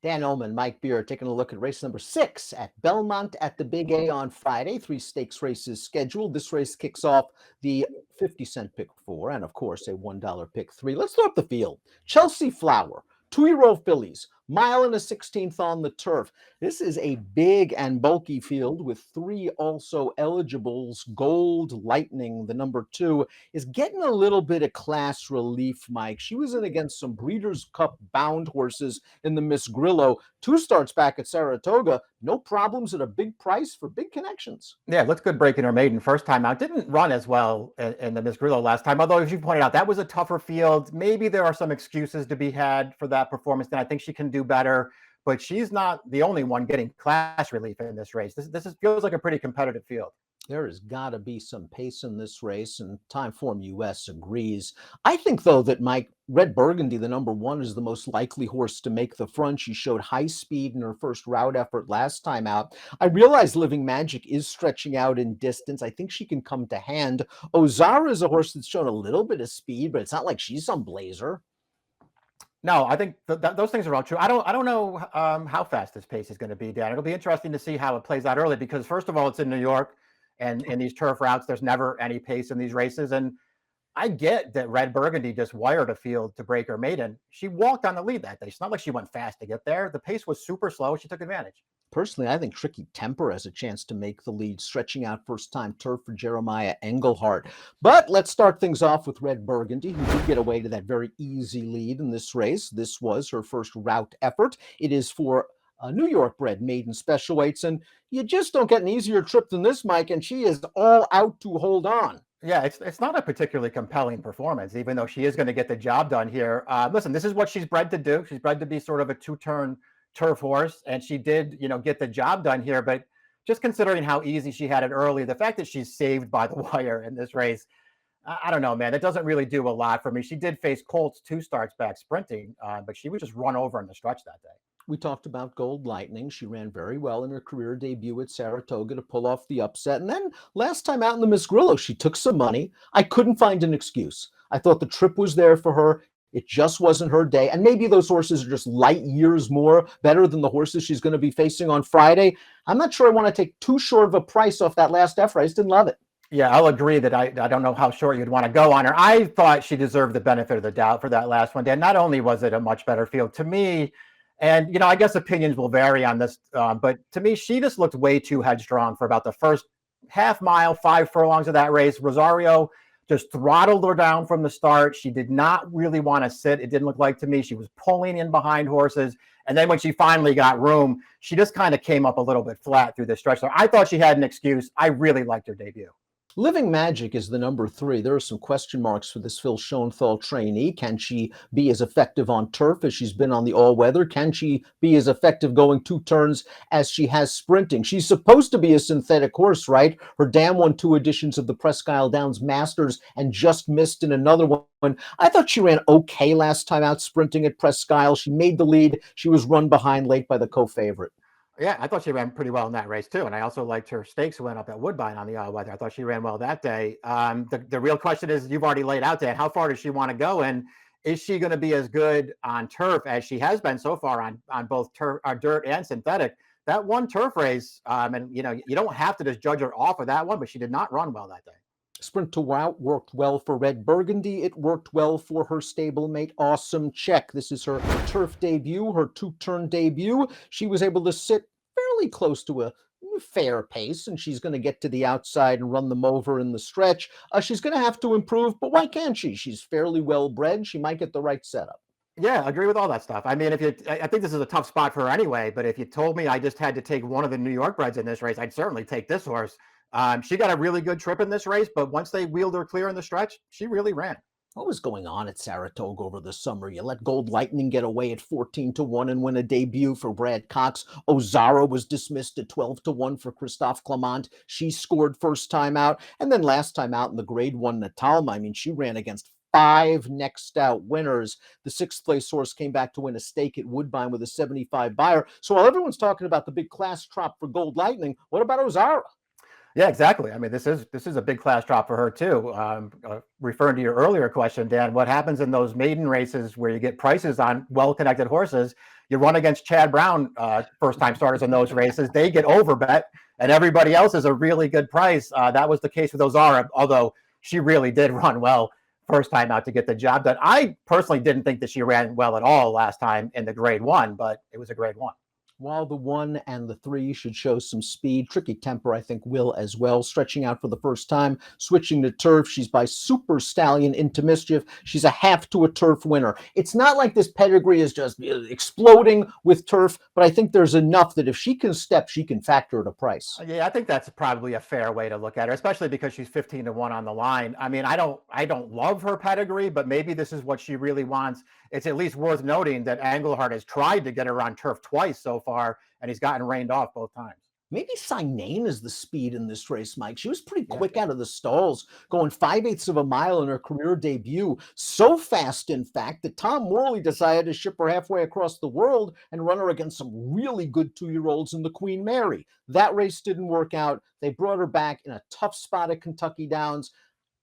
Dan Illman, Mike Beer, taking a look at race number 6 at Belmont at the Big A on Friday. 3 stakes races scheduled. This race kicks off the 50-cent pick 4 and, of course, a $1 pick 3. Let's throw up the field. Chelsey Flower, 2-year-old fillies, mile and a 16th on the turf. This is a big and bulky field with 3 also eligibles. Gold Lightning, the number 2, is getting a little bit of class relief, Mike. She was in against some Breeders' Cup bound horses in the Miss Grillo. 2 starts back at Saratoga. No problems at a big price for big connections. Yeah, looks good breaking her maiden first time out. Didn't run as well in the Miss Grillo last time, although as you pointed out, that was a tougher field. Maybe there are some excuses to be had for that performance, and I think she can do better. But she's not the only one getting class relief in this race. Feels like a pretty competitive field. There has got to be some pace in this race, and Timeform US agrees. I think, though, that Mike Red Burgundy, the number 1, is the most likely horse to make the front. She showed high speed in her first route effort last time out. I realize Living Magic is stretching out in distance. I think she can come to hand. Ozara is a horse that's shown a little bit of speed, but it's not like she's some blazer. No, I think those things are all true. I don't know how fast this pace is going to be, Dan. It'll be interesting to see how it plays out early because, first of all, it's in New York. And in these turf routes, there's never any pace in these races. And I get that Red Burgundy just wired a field to break her maiden. She walked on the lead that day. It's not like she went fast to get there. The pace was super slow. She took advantage. Personally, I think Tricky Temper has a chance to make the lead, stretching out first-time turf for Jeremiah Engelhardt. But let's start things off with Red Burgundy, who did get away to that very easy lead in this race. This was her first route effort. It is for New York-bred maiden special weights, and you just don't get an easier trip than this, Mike, and she is all out to hold on. Yeah, it's not a particularly compelling performance, even though she is going to get the job done here. Listen, this is what she's bred to do. She's bred to be sort of a 2-turn turf horse, and she did, get the job done here. But just considering how easy she had it early, the fact that she's saved by the wire in this race, I don't know, man. That doesn't really do a lot for me. She did face Colts 2 starts back sprinting, but she was just run over in the stretch that day. We talked about Gold Lightning. She ran very well in her career debut at Saratoga to pull off the upset. And then last time out in the Miss Grillo, she took some money. I couldn't find an excuse. I thought the trip was there for her. It just wasn't her day. And maybe those horses are just light years more better than the horses she's going to be facing on Friday. I'm not sure I want to take too short of a price off that last effort. I just didn't love it. Yeah, I'll agree that I don't know how short you'd want to go on her. I thought she deserved the benefit of the doubt for that last one, Dan. Not only was it a much better field to me, and, I guess opinions will vary on this, but to me, she just looked way too headstrong for about the first half mile, 5 furlongs of that race. Rosario just throttled her down from the start. She did not really want to sit. It didn't look like to me. She was pulling in behind horses. And then when she finally got room, she just kind of came up a little bit flat through the stretch. So I thought she had an excuse. I really liked her debut. Living Magic is the number 3. There are some question marks for this Phil Schoenthal trainee. Can she be as effective on turf as she's been on the all-weather? Can she be as effective going 2 turns as she has sprinting? She's supposed to be a synthetic horse, right? Her dam won 2 editions of the Presque Isle Downs Masters and just missed in another one. I thought she ran okay last time out sprinting at Presque Isle. She made the lead. She was run behind late by the co-favorite. Yeah, I thought she ran pretty well in that race, too. And I also liked her stakes went up at Woodbine on the all-weather. I thought she ran well that day. The real question is, you've already laid out, Dan, how far does she want to go? And is she going to be as good on turf as she has been so far on both dirt and synthetic? That one turf race, and, you don't have to just judge her off of that one, but she did not run well that day. Sprint to route worked well for Red Burgundy. It worked well for her stablemate, Awesome Check. This is her turf debut, her 2-turn debut. She was able to sit fairly close to a fair pace, and she's going to get to the outside and run them over in the stretch. She's going to have to improve, but why can't she? She's fairly well bred. She might get the right setup. Yeah, I agree with all that stuff. I mean, I think this is a tough spot for her anyway, but if you told me I just had to take one of the New York breds in this race, I'd certainly take this horse. She got a really good trip in this race, but once they wheeled her clear in the stretch, she really ran. What was going on at Saratoga over the summer? You let Gold Lightning get away at 14-1 and win a debut for Brad Cox. Ozara was dismissed at 12-1 for Christophe Clement. She scored first time out. And then last time out in the Grade 1 Natalma, I mean, she ran against 5 next out winners. The 6th place horse came back to win a stake at Woodbine with a 75 buyer. So while everyone's talking about the big class drop for Gold Lightning, what about Ozara? Yeah, exactly. I mean, this is a big class drop for her too. Referring to your earlier question, Dan, what happens in those maiden races where you get prices on well-connected horses? You run against Chad Brown, first-time starters in those races. They get overbet, and everybody else is a really good price. That was the case with Ozara, although she really did run well first time out to get the job done. I personally didn't think that she ran well at all last time in the Grade 1, but it was a Grade 1. While the 1 and the 3 should show some speed, Tricky Temper, I think, will as well. Stretching out for the first time, switching to turf. She's by Super Stallion into Mischief. She's a half to a turf winner. It's not like this pedigree is just exploding with turf, but I think there's enough that if she can step, she can factor at a price. Yeah, I think that's probably a fair way to look at her, especially because she's 15 to 1 on the line. I mean, I don't love her pedigree, but maybe this is what she really wants. It's at least worth noting that Englehart has tried to get her on turf twice so far, and he's gotten rained off both times. Maybe Sinane is the speed in this race, Mike. She was pretty quick out of the stalls, going 5/8 of a mile in her career debut. So fast, in fact, that Tom Worley decided to ship her halfway across the world and run her against some really good 2-year-olds in the Queen Mary. That race didn't work out. They brought her back in a tough spot at Kentucky Downs.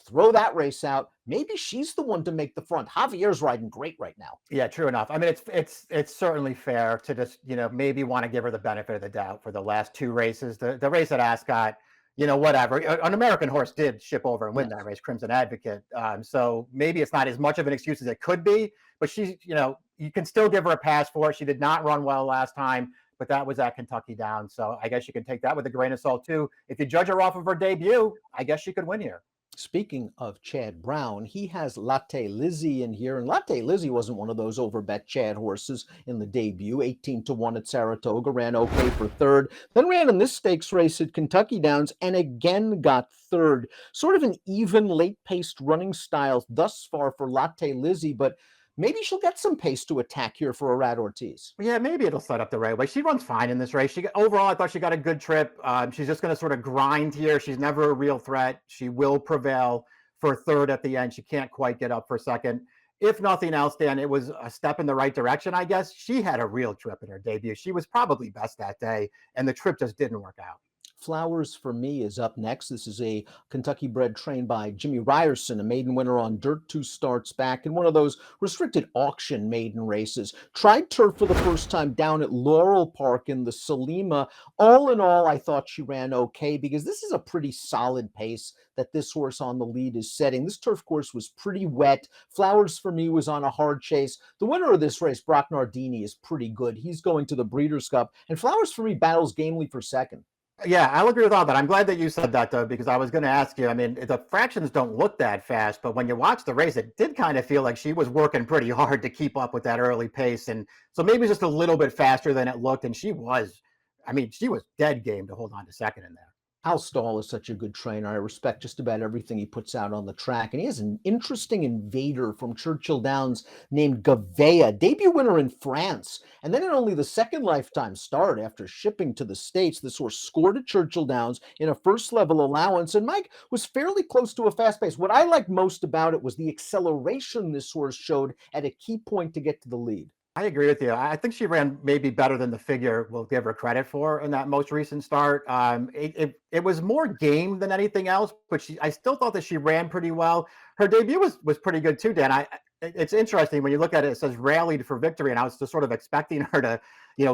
Throw that race out. Maybe she's the one to make the front. Javier's riding great right now. Yeah, true enough. I mean, it's certainly fair to just, maybe want to give her the benefit of the doubt for the last 2 races. The race at Ascot, whatever. An American horse did ship over and win that race, Crimson Advocate. So maybe it's not as much of an excuse as it could be, but she's, you can still give her a pass for it. She did not run well last time, but that was at Kentucky Downs. So I guess you can take that with a grain of salt too. If you judge her off of her debut, I guess she could win here. Speaking of Chad Brown, he has Latte Lizzie in here, and Latte Lizzie wasn't one of those overbet Chad horses in the debut. 18 to 1 at Saratoga, ran okay for third, then ran in this stakes race at Kentucky Downs and again got third. Sort of an even late-paced running style thus far for Latte Lizzie, but maybe she'll get some pace to attack here for Arad Ortiz. Yeah, maybe it'll set up the right way. She runs fine in this race. Overall, I thought she got a good trip. She's just going to sort of grind here. She's never a real threat. She will prevail for third at the end. She can't quite get up for second. If nothing else, Dan, it was a step in the right direction, I guess. She had a real trip in her debut. She was probably best that day, and the trip just didn't work out. Flowers for Me is up next. This is a Kentucky bred trained by Jimmy Ryerson, a maiden winner on dirt 2 starts back in one of those restricted auction maiden races. Tried turf for the first time down at Laurel Park in the Salima. All in all, I thought she ran okay because this is a pretty solid pace that this horse on the lead is setting. This turf course was pretty wet. Flowers for Me was on a hard chase. The winner of this race, Brock Nardini, is pretty good. He's going to the Breeders' Cup, and Flowers for Me battles gamely for second. Yeah, I'll agree with all that. I'm glad that you said that, though, because I was going to ask you. I mean, the fractions don't look that fast, but when you watch the race, it did kind of feel like she was working pretty hard to keep up with that early pace. And so maybe just a little bit faster than it looked. And she was dead game to hold on to second in there. Al Stahl is such a good trainer. I respect just about everything he puts out on the track. And he has an interesting invader from Churchill Downs named Gavea, debut winner in France. And then in only the second lifetime start after shipping to the States, this horse scored at Churchill Downs in a first level allowance. And Mike was fairly close to a fast pace. What I liked most about it was the acceleration this horse showed at a key point to get to the lead. I agree with you. I think she ran maybe better than the figure we'll give her credit for in that most recent start. It was more game than anything else, but I still thought that she ran pretty well. Her debut was pretty good too, Dan. It's interesting when you look at it, it says rallied for victory, and I was just sort of expecting her to,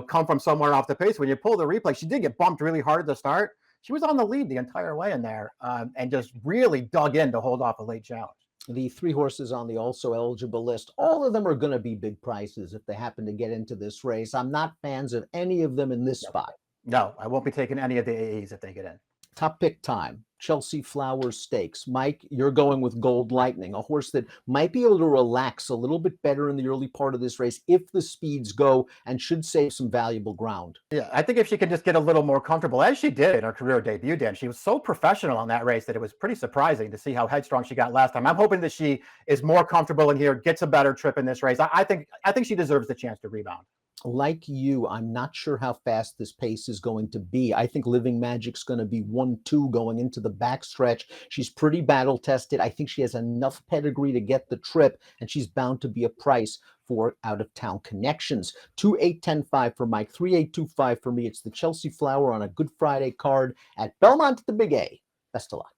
come from somewhere off the pace. When you pull the replay, she did get bumped really hard at the start. She was on the lead the entire way in there, and just really dug in to hold off a late challenge. The 3 horses on the also eligible list, all of them are going to be big prices if they happen to get into this race. I'm not fans of any of them in this spot. No, I won't be taking any of the AEs if they get in. Top pick time, Chelsey Flower Stakes. Mike, you're going with Gold Lightning, a horse that might be able to relax a little bit better in the early part of this race if the speeds go and should save some valuable ground. Yeah, I think if she can just get a little more comfortable, as she did in her career debut, Dan, she was so professional on that race that it was pretty surprising to see how headstrong she got last time. I'm hoping that she is more comfortable in here, gets a better trip in this race. I think she deserves the chance to rebound. Like you, I'm not sure how fast this pace is going to be. I think Living Magic's going to be 1-2 going into the backstretch. She's pretty battle tested. I think she has enough pedigree to get the trip, and she's bound to be a price for out of town connections. 2-8-10-5 for Mike, 3-8-2-5 for me. It's the Chelsey Flower on a Good Friday card at Belmont at the Big A. Best of luck.